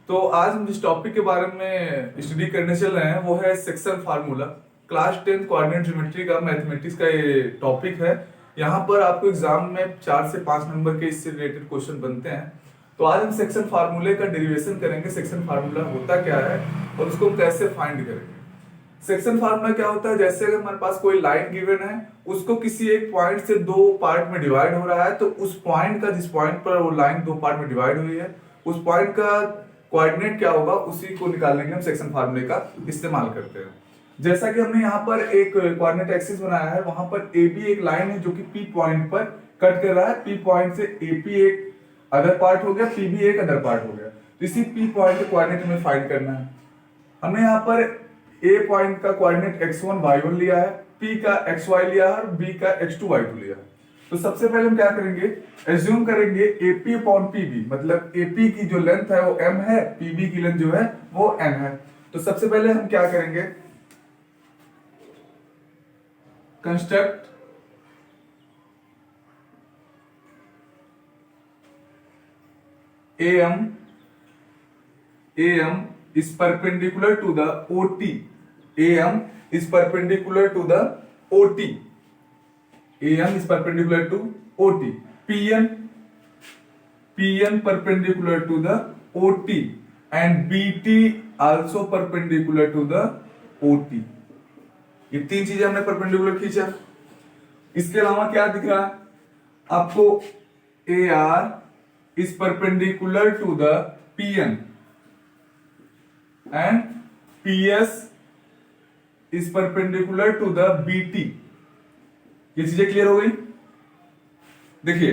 तो आज हम जिस टॉपिक के बारे में स्टडी करने चल रहे हैं वो है section formula. Class 10 coordinate geometry का मैथमेटिक्स का ये टॉपिक है। यहाँ पर आपको एग्जाम में 4 से 5 नंबर के इससे रिलेटेड क्वेश्चन बनते हैं। तो आज हम सेक्शन फार्मूले का डेरिवेशन करेंगे, सेक्शन फार्मूला होता क्या है और उसको हम कैसे फाइंड करेंगे। सेक्शन फार्मूला क्या होता है, जैसे अगर हमारे पास कोई लाइन गिवन है, उसको किसी एक पॉइंट से दो पार्ट में डिवाइड हो रहा है, तो उस पॉइंट का, जिस पॉइंट पर वो लाइन दो पार्ट में डिवाइड हुई है, उस पॉइंट का कोऑर्डिनेट क्या होगा, उसी को निकालने के लिए हम सेक्शन फार्मूले का इस्तेमाल करते हैं। जैसा कि हमने यहाँ पर एक कोऑर्डिनेट एक्सिस बनाया है, वहां पर ए बी एक लाइन है जो कि पी पॉइंट पर कट कर रहा है। पी पॉइंट से ए पी एक अदर पार्ट हो गया, पी बी एक अदर पार्ट हो गया। तो इसी पी पॉइंट का कोऑर्डिनेट हमें फाइंड करना है। हमने यहाँ पर ए पॉइंट का कोऑर्डिनेट x1 y1 लिया है, p का xy लिया है और b का x2 y2 लिया है। तो सबसे पहले हम क्या करेंगे, एज्यूम करेंगे AP अपॉन PB, मतलब AP की जो लेंथ है वो m है, PB की लेंथ जो है वो n है। तो सबसे पहले हम क्या करेंगे, construct AM is perpendicular to the OT. AM is perpendicular to the OT. AM is perpendicular to OT. PN perpendicular to the OT and BT also perpendicular to the OT. ये तीन चीजें हमने परपेंडिकुलर खींचा। इसके अलावा क्या दिख रहा है आपको, AR is perpendicular to the PN and PS is perpendicular to the BT। ये चीजें क्लियर हो गई। देखिए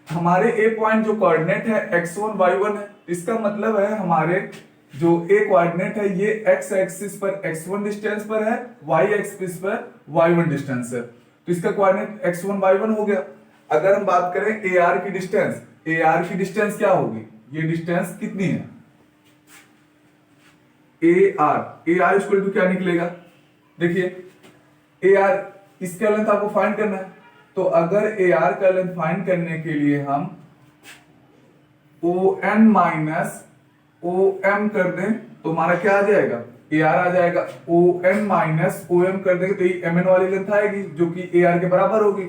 हमारे ए पॉइंट जो कोऑर्डिनेट है x1 y1 है, इसका मतलब है हमारे जो ए कोऑर्डिनेट है ये x एक्सिस पर x1 डिस्टेंस पर है, y एक्सिस पर y1 डिस्टेंस है। तो इसका कोऑर्डिनेट x1 y1 हो गया। अगर हम बात करें AR की डिस्टेंस, AR की डिस्टेंस क्या होगी, ये डिस्टेंस कितनी है, AR इक्वल टू क्या निकलेगा, देखिए AR इसका लेंथ आपको फाइंड करना है। तो अगर AR का लेंथ फाइंड करने के लिए हम ON माइनस OM कर दें तो हमारा क्या आ जाएगा, AR आ जाएगा। ON माइनस OM कर देंगे तो ये MN वाली लेंथ आएगी जो कि AR के बराबर होगी।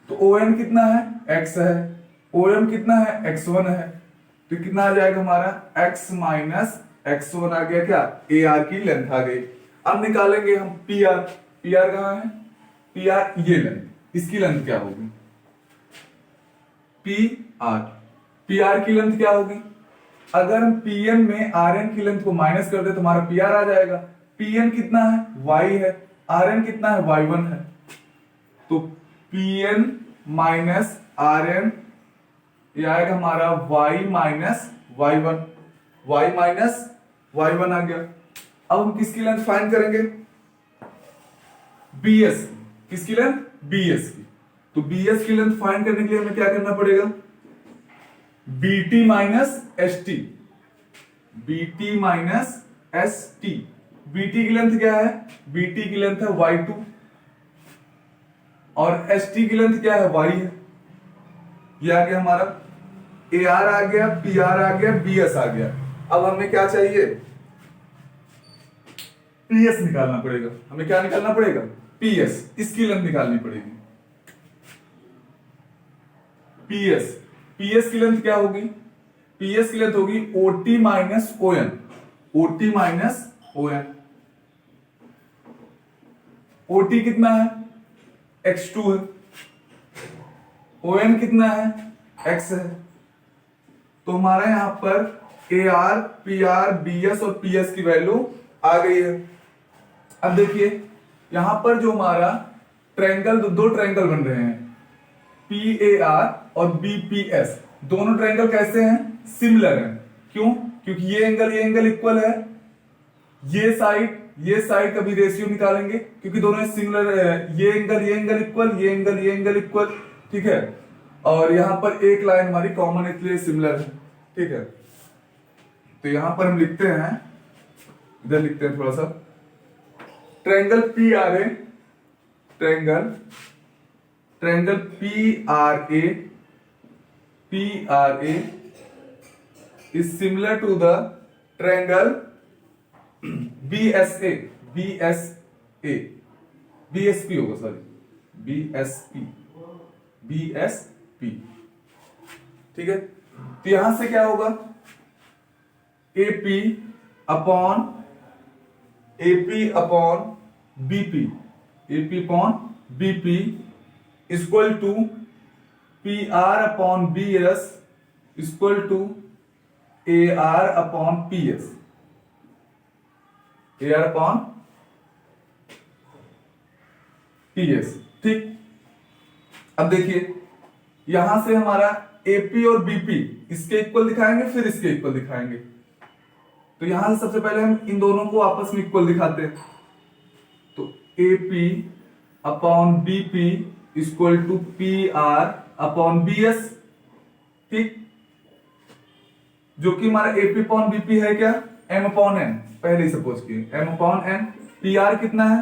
तो ON कितना है, X है, OM कितना है, X1 है। तो कितना आ जाएगा हमारा, X माइनस x1 आ गया, क्या AR की लेंथ आ गई। अब निकालेंगे हम PR कहां है, PR ये लेंथ, इसकी लेंथ क्या होगी, PR की लेंथ क्या होगी। अगर हम PN में RN की लेंथ को माइनस कर दे तो हमारा PR आ जाएगा। PN कितना है, Y है, RN कितना है, Y1 है। तो PN माइनस RN ये आएगा हमारा Y minus Y1, y minus y1 आ गया। अब हम किसकी लेंथ फाइंड करेंगे, BS, किसकी लेंथ, BS की। तो BS की लेंथ फाइंड करने के लिए हमें क्या करना पड़ेगा, BT minus ST, BT minus ST। BT की लेंथ क्या है, BT की लेंथ है y2 और ST की लेंथ क्या है, y है। ये आ गया हमारा, AR आ गया, PR आ गया, BS आ गया। अब हमें क्या चाहिए, PS निकालना पड़ेगा। हमें क्या निकालना पड़ेगा, PS, इसकी लेंथ निकालनी पड़ेगी। PS की लेंथ क्या होगी, PS की लेंथ होगी OT minus ON, OT minus ON। OT कितना है, X2 है, ON कितना है, X है। तो हमारा यहां पर AR, PR, BS और PS की वैल्यू आ गई है। अब देखिए यहां पर जो हमारा ट्रायंगल, दो ट्रायंगल बन रहे हैं, PAR और BPS, दोनों ट्रायंगल कैसे हैं, सिमिलर हैं। क्यों, क्योंकि ये एंगल इक्वल है। ये साइड का भी रेशियो निकालेंगे क्योंकि दोनों सिमिलर है। ये एंगल इक्वल, ये एंगल इक्वल, ठीक है। और यहां पर एक लाइन हमारी कॉमन है इसलिए सिमिलर है, ठीक है। तो यहां पर हम लिखते हैं, इधर लिखते हैं थोड़ा सा, triangle PRA, triangle PRA is similar to the triangle BSA, BSA, BSP होगा, सॉरी BSP, BSP, ठीक है। तो यहां से क्या होगा, AP upon BP, AP upon BP equal to PR upon BS equal to AR upon PS, AR upon PS, ठीक। अब देखिए यहां से हमारा AP और BP इसके इक्वल दिखाएंगे, फिर इसके इक्वल दिखाएंगे। तो यहां से सबसे पहले हम इन दोनों को आपस में इक्वल दिखाते हैं। तो AP upon BP equal to PR upon BS, ठीक। जो कि हमारा AP अपॉन BP है क्या, M अपॉन N, पहले ही सपोज किए M अपॉन N। PR कितना है,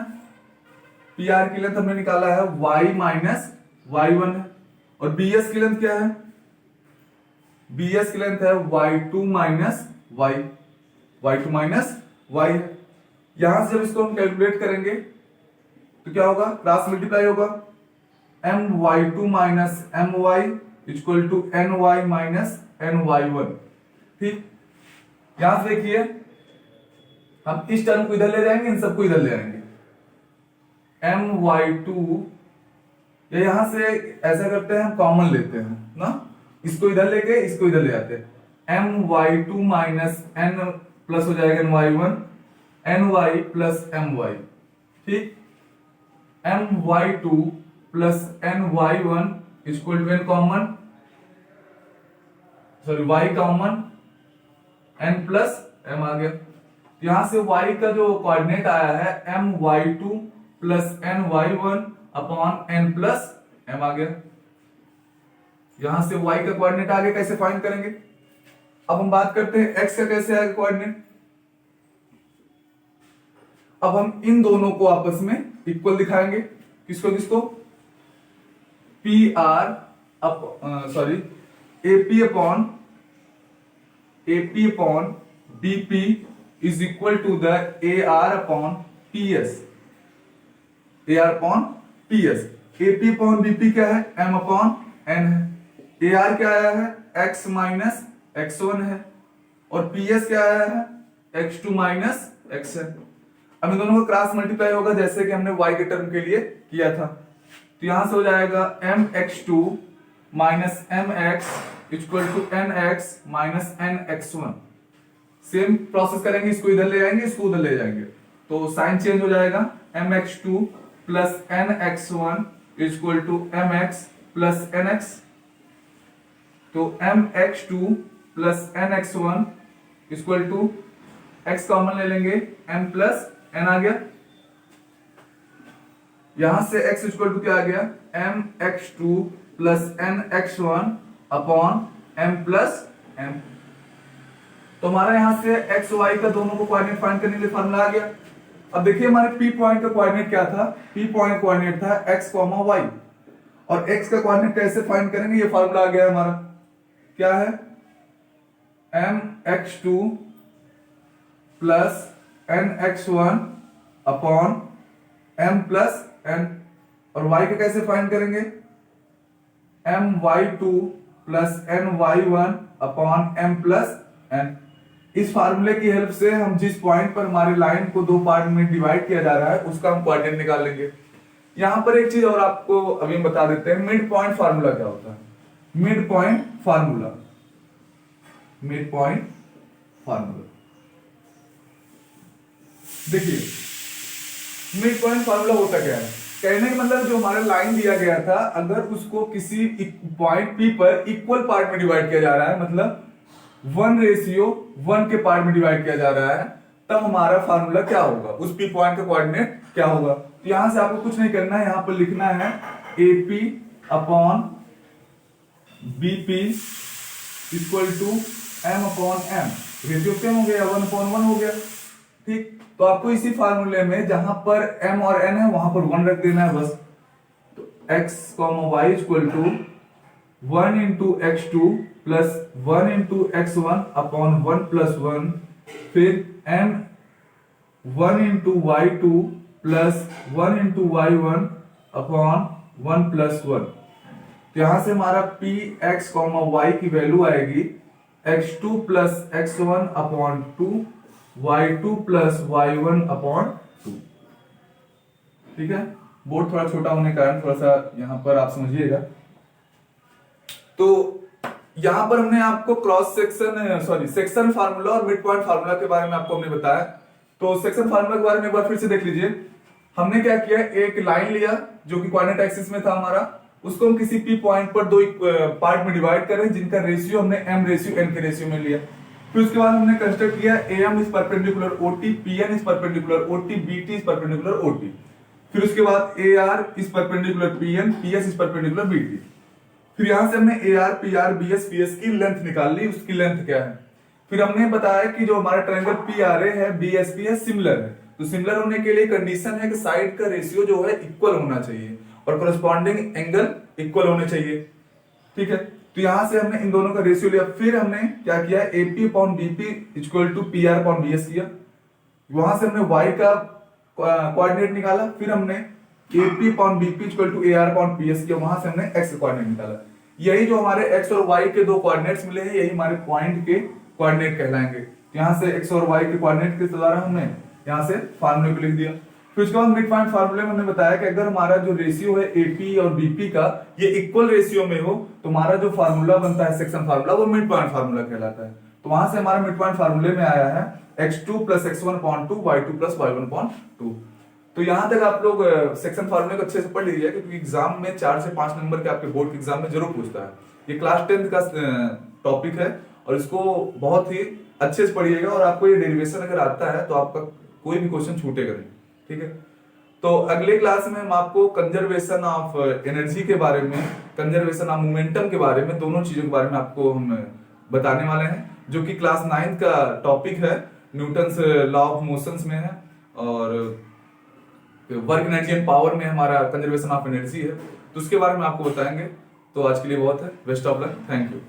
PR की लेंथ हमने निकाला है y माइनस y1 है, और BS की लेंथ क्या है, BS की लेंथ है y2 minus y, y2 minus y है। यहां से जब इसको हम कैलकुलेट करेंगे तो क्या होगा, क्रॉस मल्टीप्लाई होगा, my2 minus my equal to ny minus ny1, ठीक। यहां से देखिए हम इस टर्म को इधर ले जाएंगे, इन सबको इधर ले आएंगे, my2, या यहां से ऐसा करते हैं हम कॉमन लेते हैं ना, इसको इधर लेके इसको इधर ले आते हैं, my2 माइनस n प्लस हो जाएगा ny1, ny प्लस my, ठीक। my2 plus ny1 equal to n common, sorry y common, n plus m आ गया। यहां से y का जो कोऑर्डिनेट आया है my2 plus ny1 upon n plus m आ गया। यहां से y का कोऑर्डिनेट आगे कैसे फाइंड करेंगे। अब हम बात करते हैं x का कैसे आएगा कोऑर्डिनेट। अब हम इन दोनों को आपस में इक्वल दिखाएंगे, किसको किसको, PR sorry AP upon BP is equal to the AR upon PS, AR upon PS। AP upon BP क्या है, M अपॉन N है। AR क्या आया है, X माइनस X1 है, और PS क्या आया है, X2 माइनस X है। अब इन दोनों का क्रॉस मल्टीप्लाई होगा जैसे कि हमने y के टर्म के लिए किया था। तो यहां से हो जाएगा mx2 minus mx equal to nx minus nx1। Same process करेंगे, इसको इधर ले जाएंगे, इसको उधर ले जाएंगे, तो साइन चेंज हो जाएगा, mx2 plus nx1 equal to mx plus nx। तो mx2 plus nx1 equal to x common ले लेंगे, m प्लस n आ गया। यहां से x इक्वल टू क्या आ गया, mx2 plus nx1 upon m plus m। तो हमारा यहां से x y का दोनों को कोऑर्डिनेट फाइंड करने के लिए फार्मूला आ गया। अब देखिए हमारे p पॉइंट का कोऑर्डिनेट क्या था, p पॉइंट कोऑर्डिनेट था x, y, और x का कोऑर्डिनेट कैसे फाइंड करेंगे, ये फार्मूला आ गया हमारा, क्या है, mx2 plus nx1 upon m plus n, और y का कैसे फाइंड करेंगे, my2 plus ny1 upon m plus n। इस फार्मूले की हेल्प से हम जिस पॉइंट पर हमारी लाइन को दो पार्ट में डिवाइड किया जा रहा है उसका हम कोऑर्डिनेट निकाल लेंगे। यहां पर एक चीज और आपको अभी बता देते हैं, मिड पॉइंट फार्मूला क्या होता है। Mid point formula, mid point formula देखिए, मिड पॉइंट फार्मूला होता क्या है, कहने का मतलब जो हमारा लाइन दिया गया था अगर उसको किसी पॉइंट P पर इक्वल पार्ट में डिवाइड किया जा रहा है, मतलब 1:1 के पार्ट में डिवाइड किया जा रहा है, तब हमारा फार्मूला क्या होगा, उस P पॉइंट का कोऑर्डिनेट क्या होगा। तो यहां से आपको कुछ नहीं करना है, यहां पर लिखना है AP upon BP equal to M upon M, ratio same हो गया, 1:1 हो गया, ठीक। तो आपको इसी फार्मूले में जहां पर m और n है वहां पर 1 रख देना है बस। तो x, y equal to 1 into x two plus 1 into x one upon 1 plus 1, फिर m 1 into y two plus 1 into y one upon 1 plus 1। तो यहां से हमारा पी एक्स कॉमा वाई की वैल्यू आएगी x two plus x one upon two, y two plus y one upon two. ठीक है, board थोड़ा छोटा होने के कारण थोड़ा सा यहां पर आप समझिएगा। तो यहां पर हमने आपको क्रॉस सेक्शन सेक्शन फार्मूला और मिड पॉइंट फार्मूला के बारे में आपको हमने बताया। तो सेक्शन फार्मूला के बारे में एक बार फिर से देख लीजिए। हमने क्या किया, एक लाइन लिया जो कि कोऑर्डिनेट एक्सिस में था हमारा, उसको हम किसी पी पॉइंट पर दो पार्ट में डिवाइड करें जिनका रेशियो हमने m रेशियो n के रेशियो में लिया। फिर उसके बाद हमने कंस्ट्रक्ट किया am is perpendicular OT, pn is perpendicular OT, bt is perpendicular OT। फिर उसके बाद AR is perpendicular PN, PS is perpendicular BT। फिर यहां से हमने AR, PR, BS, PS की लेंथ निकाल ली, उसकी लेंथ क्या है। फिर हमने बताया कि जो हमारा ट्रायंगल PRA है, BSP है, सिमिलर है। तो सिमिलर होने के लिए कंडीशन है कि साइड का रेशियो जो है इक्वल होना चाहिए और कोरस्पॉन्डिंग एंगल इक्वल होने चाहिए। ठीक है, तो यहां से हमने इन दोनों का रेशियो लिया। फिर हमने क्या किया, AP upon BP equal to PR upon BS किया। वहां से हमने y का कोऑर्डिनेट निकाला। फिर हमने AP upon BP equal to AR upon PS किया। वहां से हमने x का कोऑर्डिनेट निकाला। यही जो हमारे x और y के दो कोऑर्डिनेट्स मिले हैं, यही हमारे पॉइंट के कोऑर्डिनेट कहलाएंगे। यहां से x और y के कोऑर्डिनेट के द्वारा हमने यहां से फार्मूले को लिख दिया। फिर उसके बाद मिड पॉइंट फार्मूले में हमने बताया कि अगर हमारा जो रेशियो है AP और BP का ये इक्वल रेशियो में हो तो हमारा जो फार्मूला बनता है सेक्शन फार्मूला, वो मिड पॉइंट फार्मूला कहलाता है। तो वहां से हमारा मिड पॉइंट फार्मूले में आया है x2 plus x1 upon 2, y2 plus y1 upon 2। तो यहां तक आप लोग सेक्शन फार्मूले को अच्छे से पढ़ लीजिए, क्योंकि एग्जाम में 4 से 5 नंबर के आपके बोर्ड के एग्जाम में जरूर पूछता है। ये क्लास 10th का टॉपिक है और इसको बहुत ही अच्छे से पढ़िएगा। और आपको ये डेरिवेशन अगर आता है तो आपका कोई भी क्वेश्चन छूटेगा नहीं। ठीक है, तो अगले क्लास में हम आपको कंजर्वेशन ऑफ एनर्जी के बारे में, कंजर्वेशन ऑफ मोमेंटम के बारे में, दोनों चीजों के बारे में आपको हम बताने वाले हैं, जो कि क्लास 9 का टॉपिक है, न्यूटन्स लॉ ऑफ मोशंस में है और वर्क एनर्जी एंड पावर में हमारा कंजर्वेशन ऑफ एनर्जी है। तो उसके बारे में आपको बताएंगे। तो आज के लिए बहुत है। Best of luck, thank you.